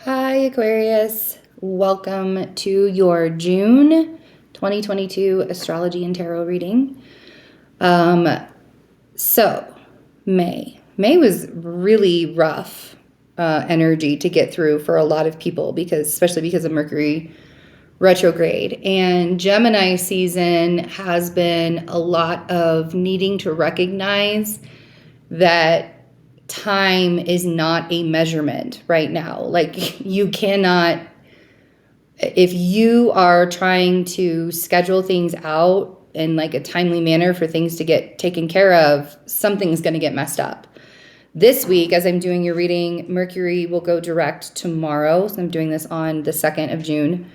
Hi, Aquarius. Welcome to your June 2022 astrology and tarot reading. So May was really rough energy to get through for a lot of people especially because of Mercury retrograde. And Gemini season has been a lot of needing to recognize that time is not a measurement right now. Like, you cannot, if you are trying to schedule things out in like a timely manner for things to get taken care of, something's going to get messed up. This week, as I'm doing your reading, Mercury will go direct tomorrow. So I'm doing this on the 2nd of June.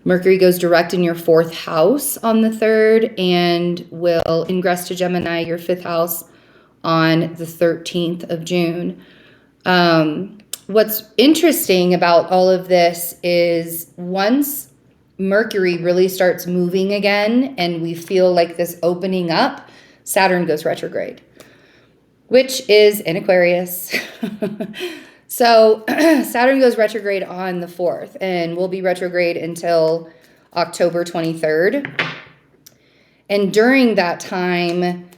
Mercury goes direct in your 4th house on the 3rd and will ingress to Gemini, your 5th house, on the 13th of June. What's interesting about all of this is once Mercury really starts moving again and we feel like this opening up, Saturn goes retrograde, which is in Aquarius. So Saturn goes retrograde on the 4th and will be retrograde until October 23rd. And during that time,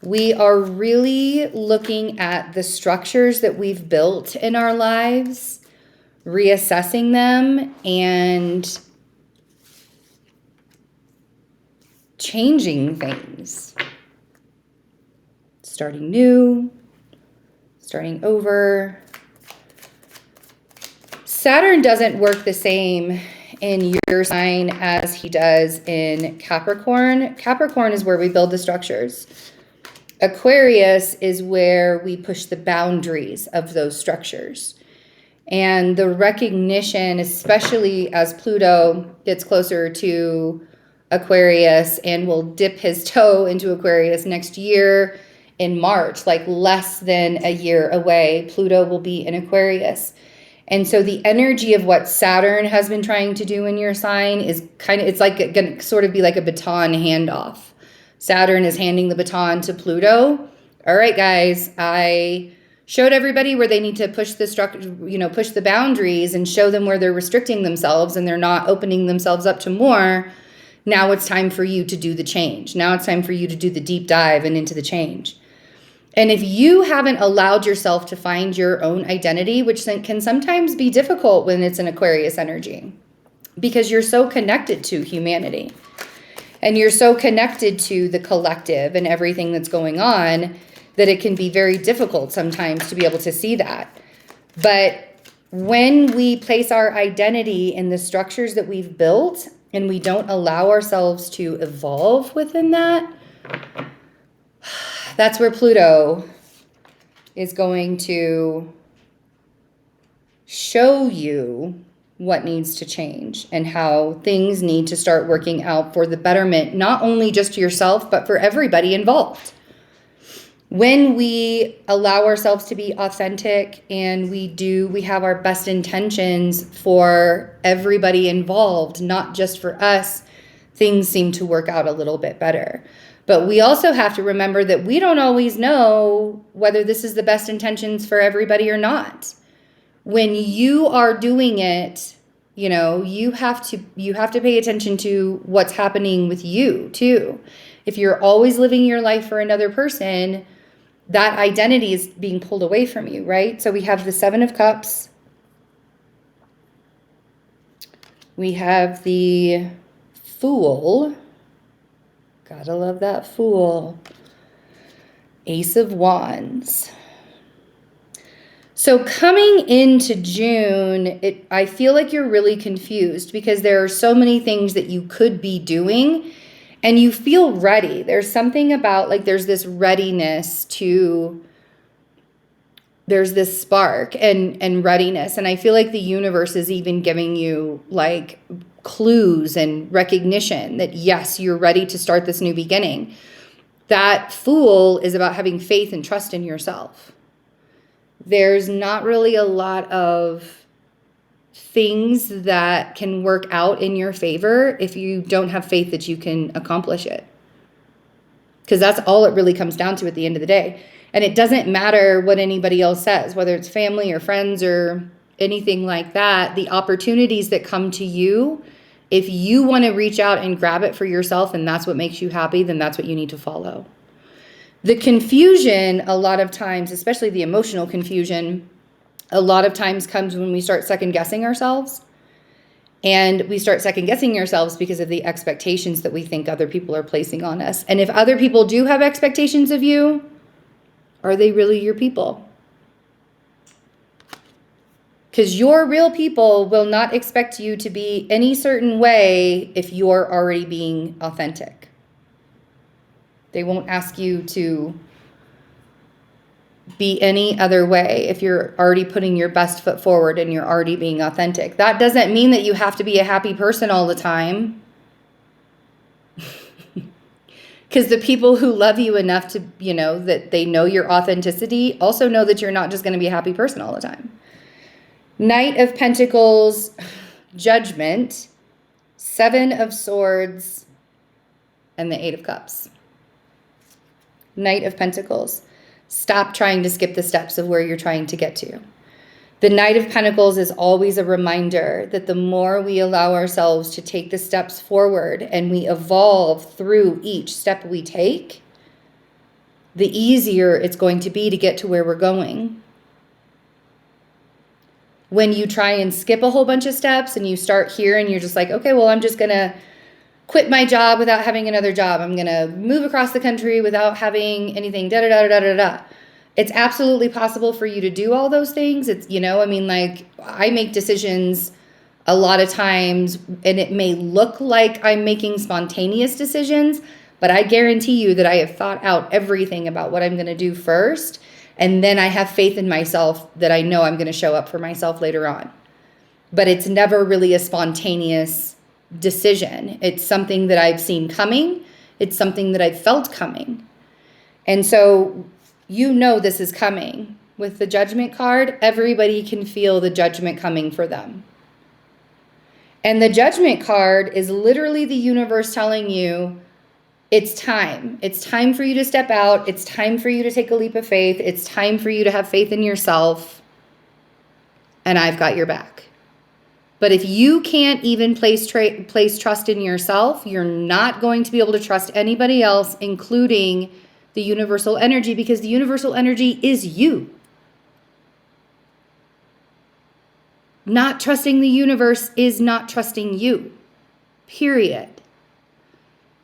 we are really looking at the structures that we've built in our lives, reassessing them, and changing things. Starting new, starting over. Saturn doesn't work the same in your sign as he does in Capricorn. Capricorn is where we build the structures. Aquarius is where we push the boundaries of those structures. And the recognition, especially as Pluto gets closer to Aquarius and will dip his toe into Aquarius next year in March, like less than a year away, Pluto will be in Aquarius. And so the energy of what Saturn has been trying to do in your sign is it's like going to sort of be like a baton handoff. Saturn is handing the baton to Pluto. All right, guys, I showed everybody where they need to push the push the boundaries and show them where they're restricting themselves and they're not opening themselves up to more. Now it's time for you to do the change. Now it's time for you to do the deep dive and into the change. And if you haven't allowed yourself to find your own identity, which can sometimes be difficult when it's an Aquarius energy, because you're so connected to humanity and you're so connected to the collective and everything that's going on, that it can be very difficult sometimes to be able to see that. But when we place our identity in the structures that we've built and we don't allow ourselves to evolve within that, that's where Pluto is going to show you what needs to change and how things need to start working out for the betterment, not only just yourself, but for everybody involved. When we allow ourselves to be authentic and we have our best intentions for everybody involved, not just for us, things seem to work out a little bit better. But we also have to remember that we don't always know whether this is the best intentions for everybody or not. When you are doing it, you have to pay attention to what's happening with you too. If you're always living your life for another person, that identity is being pulled away from you, right? So we have the 7 of Cups. We have the Fool. Gotta love that Fool. Ace of Wands. So coming into June, I feel like you're really confused because there are so many things that you could be doing and you feel ready. There's something about like there's this readiness there's this spark and readiness. And I feel like the universe is even giving you like clues and recognition that yes, you're ready to start this new beginning. That Fool is about having faith and trust in yourself. There's not really a lot of things that can work out in your favor if you don't have faith that you can accomplish it. because that's all it really comes down to at the end of the day. And it doesn't matter what anybody else says, whether it's family or friends or anything like that. The opportunities that come to you, if you want to reach out and grab it for yourself and that's what makes you happy, then that's what you need to follow. The confusion, a lot of times, especially the emotional confusion, a lot of times comes when we start second guessing ourselves. And we start second guessing ourselves because of the expectations that we think other people are placing on us. And if other people do have expectations of you, are they really your people? Because your real people will not expect you to be any certain way if you're already being authentic. They won't ask you to be any other way if you're already putting your best foot forward and you're already being authentic. That doesn't mean that you have to be a happy person all the time. Because the people who love you enough to, that they know your authenticity also know that you're not just going to be a happy person all the time. Knight of Pentacles, Judgment, Seven of Swords, and the Eight of Cups. Knight of Pentacles. Stop trying to skip the steps of where you're trying to get to. The Knight of Pentacles is always a reminder that the more we allow ourselves to take the steps forward and we evolve through each step we take, the easier it's going to be to get to where we're going. When you try and skip a whole bunch of steps and you start here and you're just like, okay, well, I'm just going to quit my job without having another job. I'm going to move across the country without having anything, da-da-da-da-da-da-da. It's absolutely possible for you to do all those things. It's, I make decisions a lot of times and it may look like I'm making spontaneous decisions, but I guarantee you that I have thought out everything about what I'm going to do first. And then I have faith in myself that I know I'm going to show up for myself later on. But it's never really a spontaneous decision. It's something that I've seen coming. It's something that I've felt coming. And so this is coming. With the Judgment card, everybody can feel the judgment coming for them. And the Judgment card is literally the universe telling you, it's time. It's time for you to step out. It's time for you to take a leap of faith. It's time for you to have faith in yourself. And I've got your back. But if you can't even place trust in yourself, you're not going to be able to trust anybody else, including the universal energy, because the universal energy is you. Not trusting the universe is not trusting you. Period.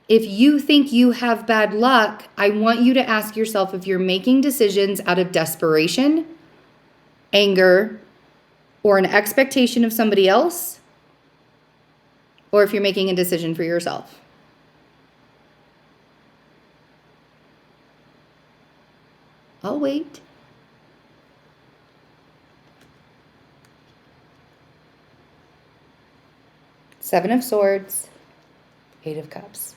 If you think you have bad luck, I want you to ask yourself if you're making decisions out of desperation, anger, or an expectation of somebody else, or if you're making a decision for yourself. I'll wait. Seven of Swords, Eight of Cups.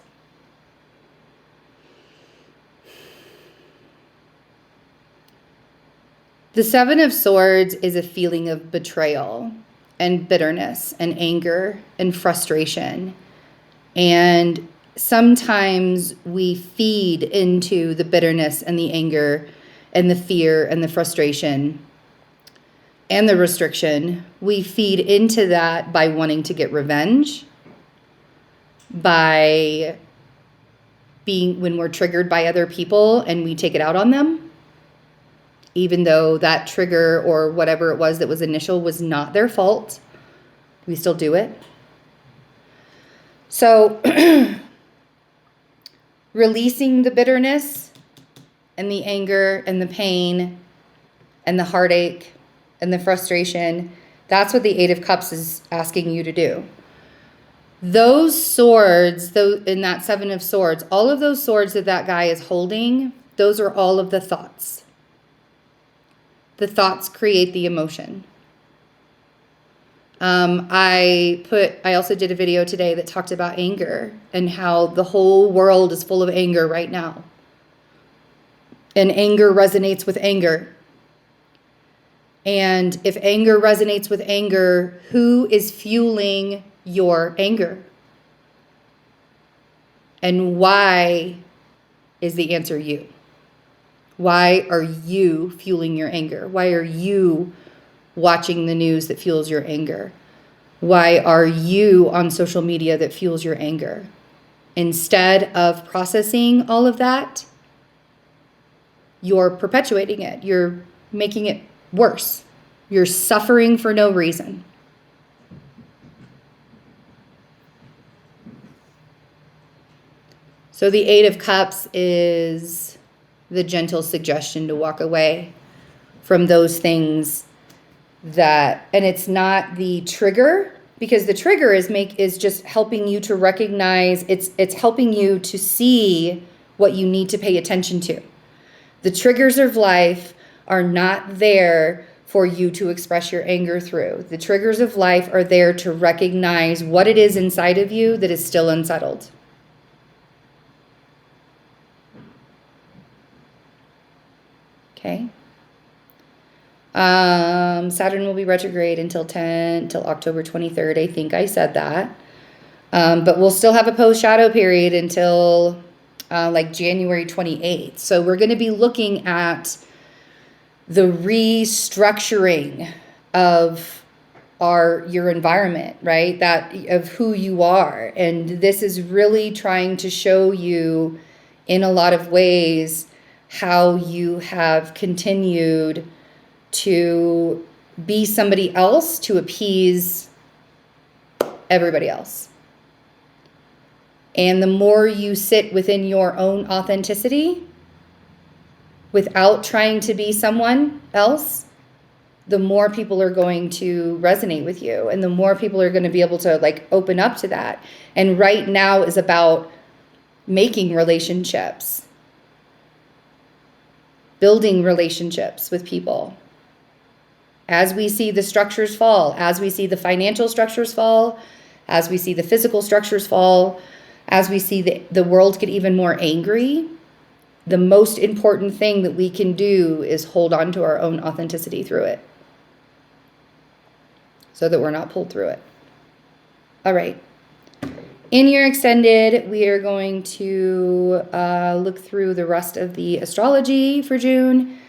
The Seven of Swords is a feeling of betrayal and bitterness and anger and frustration. And sometimes we feed into the bitterness and the anger and the fear and the frustration and the restriction. We feed into that by wanting to get revenge, by when we're triggered by other people and we take it out on them. Even though that trigger or whatever it was that was initial was not their fault, we still do it. So releasing the bitterness and the anger and the pain and the heartache and the frustration, that's what the Eight of Cups is asking you to do. Those swords, in that Seven of Swords, all of those swords that guy is holding, those are all of the thoughts. The thoughts create the emotion. I also did a video today that talked about anger and how the whole world is full of anger right now. And anger resonates with anger. And if anger resonates with anger, who is fueling your anger? And why is the answer you. Why are you fueling your anger? Why are you watching the news that fuels your anger? Why are you on social media that fuels your anger? Instead of processing all of that, you're perpetuating it. You're making it worse. You're suffering for no reason. So the Eight of Cups is the gentle suggestion to walk away from those things that, and it's not the trigger, because the trigger is just helping you to recognize, it's helping you to see what you need to pay attention to. The triggers of life are not there for you to express your anger through. The triggers of life are there to recognize what it is inside of you that is still unsettled. Okay. Saturn will be retrograde until October 23rd. I think I said that. But we'll still have a post-shadow period until like January 28th. So we're going to be looking at the restructuring of your environment, right? That of who you are. And this is really trying to show you in a lot of ways how you have continued to be somebody else to appease everybody else. And the more you sit within your own authenticity without trying to be someone else, the more people are going to resonate with you, and the more people are going to be able to like open up to that. And right now is about making relationships, building relationships with people. As we see the structures fall, as we see the financial structures fall, as we see the physical structures fall, as we see the world get even more angry, the most important thing that we can do is hold on to our own authenticity through it so that we're not pulled through it. All right. In your extended, we are going to look through the rest of the astrology for June,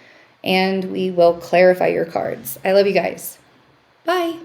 and we will clarify your cards. I love you guys. Bye.